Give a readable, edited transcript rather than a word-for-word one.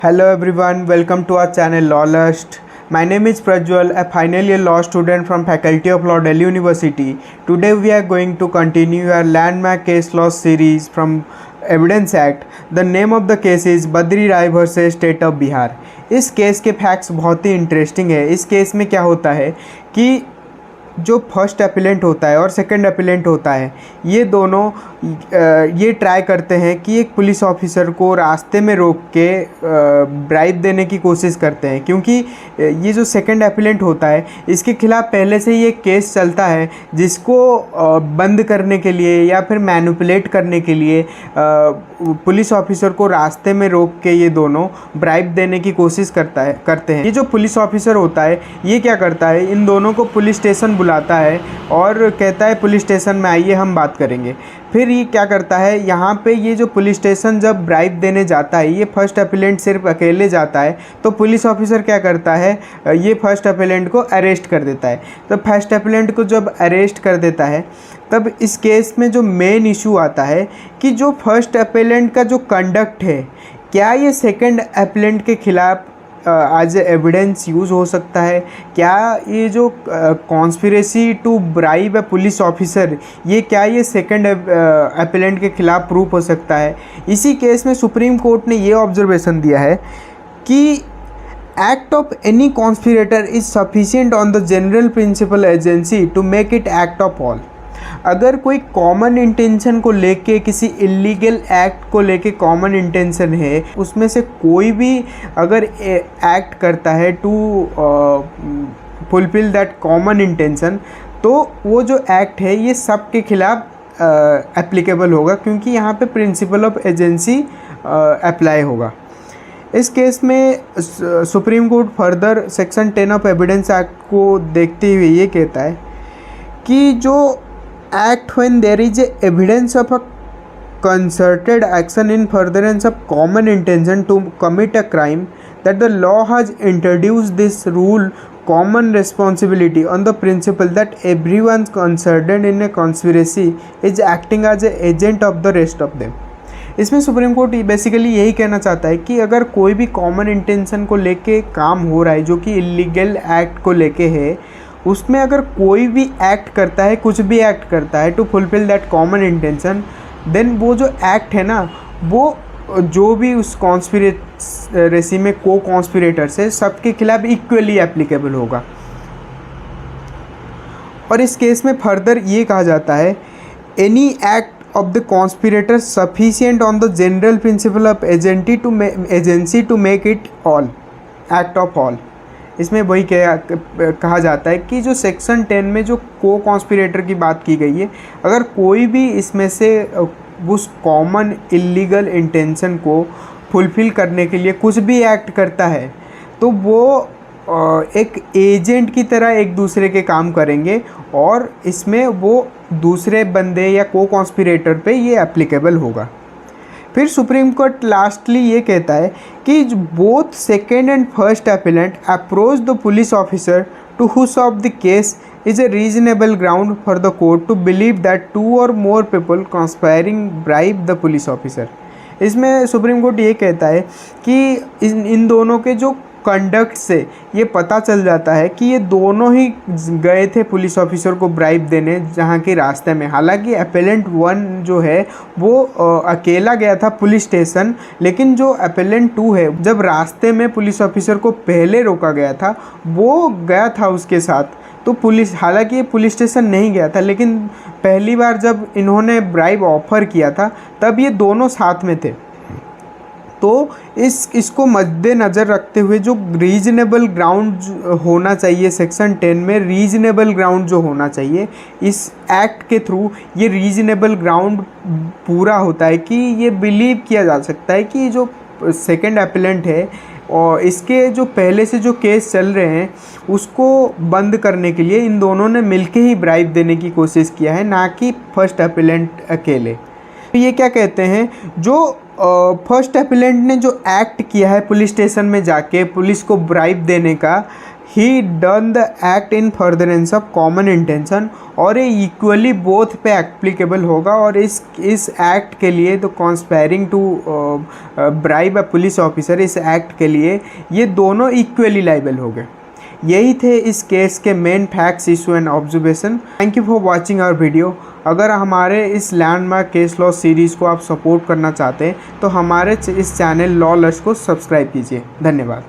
Hello everyone, welcome to our channel Lawlust. My name is Prajwal, a final year law student from Faculty of Law, Delhi University. Today we are going to continue our landmark case law series from Evidence Act. The name of the case is Badri Rai versus State of Bihar. इस case के facts बहुत ही interesting है। इस case में क्या होता है कि जो फर्स्ट अपीलेंट होता है और सेकंड अपीलेंट होता है, ये दोनों ये ट्राई करते हैं कि एक पुलिस ऑफिसर को रास्ते में रोक के ब्राइब देने की कोशिश करते हैं, क्योंकि ये जो सेकंड अपीलेंट होता है इसके खिलाफ़ पहले से ही एक केस चलता है जिसको बंद करने के लिए या फिर मैनिपुलेट करने के लिए पुलिस ऑफिसर को रास्ते में रोक के ये दोनों ब्राइब देने की कोशिश करते हैं। ये जो पुलिस ऑफिसर होता है ये क्या करता है, इन दोनों को पुलिस स्टेशन बुलाता है और कहता है पुलिस स्टेशन में आइए, हम बात करेंगे। फिर ये क्या करता है, यहाँ पे ये जो पुलिस स्टेशन जब ब्राइब देने जाता है, ये फर्स्ट अपीलेंट सिर्फ अकेले जाता है, तो पुलिस ऑफिसर क्या करता है, ये फर्स्ट अपीलेंट को अरेस्ट कर देता है। तो फर्स्ट अपीलेंट को जब अरेस्ट कर देता है तब इस केस में जो मेन इशू आता है कि जो फर्स्ट अपीलेंट का जो कंडक्ट है, क्या ये सेकंड अपीलेंट के खिलाफ एज एविडेंस यूज़ हो सकता है, क्या ये जो conspiracy to bribe a police officer, ये क्या ये सेकंड अपीलेंट के खिलाफ प्रूफ हो सकता है। इसी केस में सुप्रीम कोर्ट ने ये ऑब्जर्वेशन दिया है कि act of any conspirator is sufficient on the general principle agency to make it act of all. अगर कोई कॉमन इंटेंशन को लेके, किसी इलीगल एक्ट को लेके कॉमन इंटेंशन है, उसमें से कोई भी अगर एक्ट करता है to fulfil that common intention, तो वो जो एक्ट है ये सब के खिलाफ एप्लीकेबल होगा, क्योंकि यहाँ पे प्रिंसिपल ऑफ एजेंसी अप्लाई होगा। इस केस में supreme court further section 10 of evidence act को देखते हुए ये कहता है कि जो act when there is a evidence of a concerted action in furtherance of common intention to commit a crime, that the law has introduced this rule common responsibility on the principle that everyone concerned in a conspiracy is acting as a agent of the rest of them। इसमें supreme court basically यही कहना चाहता है कि अगर कोई भी common intention को लेके काम हो रहा है जो कि इलीगल एक्ट को लेके है, उसमें अगर कोई भी एक्ट करता है, कुछ भी एक्ट करता है to fulfil that common intention, then वो जो एक्ट है ना, वो जो भी उस कॉन्स्पिरेसी में को कॉन्स्पिरेटर्स है सबके खिलाफ इक्वली एप्लीकेबल होगा। और इस केस में फर्दर ये कहा जाता है, any act of the conspirator sufficient on the general principle of agency to make it all act of all. इसमें वही कहा जाता है कि जो सेक्शन 10 में जो को कॉन्स्पिरेटर की बात की गई है, अगर कोई भी इसमें से उस कॉमन इलीगल इंटेंशन को फुलफ़िल करने के लिए कुछ भी एक्ट करता है, तो वो एक एजेंट की तरह एक दूसरे के काम करेंगे और इसमें वो दूसरे बंदे या को कॉन्स्पिरेटर पे ये एप्लीकेबल होगा। फिर सुप्रीम कोर्ट लास्टली ये कहता है कि both second and first appellant approach the police officer to who solve the case is a reasonable ground for the court to believe that 2 or more people conspiring bribe the police officer. इसमें supreme court ये कहता है कि इन दोनों के जो conduct से ये पता चल जाता है कि ये दोनों ही गए थे पुलिस ऑफिसर को ब्राइब देने जहाँ के रास्ते में। हालांकि अपीलेंट 1 जो है वो अकेला गया था पुलिस स्टेशन, लेकिन जो अपीलेंट 2 है, जब रास्ते में पुलिस ऑफिसर को पहले रोका गया था वो गया था उसके साथ। तो पुलिस, हालांकि ये पुलिस स्टेशन नहीं गया था, लेकिन पहली बार जब इन्होंने ब्राइब ऑफर किया था तब ये दोनों साथ में थे। तो इसको मद्देनज़र रखते हुए जो रीजनेबल ग्राउंड होना चाहिए सेक्शन 10 में, रीजनेबल ग्राउंड जो होना चाहिए इस एक्ट के थ्रू, ये रीजनेबल ग्राउंड पूरा होता है कि ये बिलीव किया जा सकता है कि जो सेकंड अपीलेंट है और इसके जो पहले से जो केस चल रहे हैं उसको बंद करने के लिए इन दोनों ने मिलके ही ब्राइब देने की कोशिश किया है, ना कि फर्स्ट अपीलेंट अकेले। तो ये क्या कहते हैं, जो फर्स्ट अपीलेंट ने जो एक्ट किया है पुलिस स्टेशन में जाके पुलिस को ब्राइब देने का, he done the act in furtherance of common intention, और ये इक्वली बोथ पे एप्लीकेबल होगा। और इस एक्ट के लिए तो conspiring to bribe a police officer, इस एक्ट के लिए ये दोनों इक्वली लाइबल हो गए। यही थे इस केस के main facts, issue and observation. Thank you for watching our video. अगर हमारे इस लैंडमार्क केस लॉ सीरीज़ को आप सपोर्ट करना चाहते हैं तो हमारे इस चैनल लॉ लर्स को सब्सक्राइब कीजिए। धन्यवाद।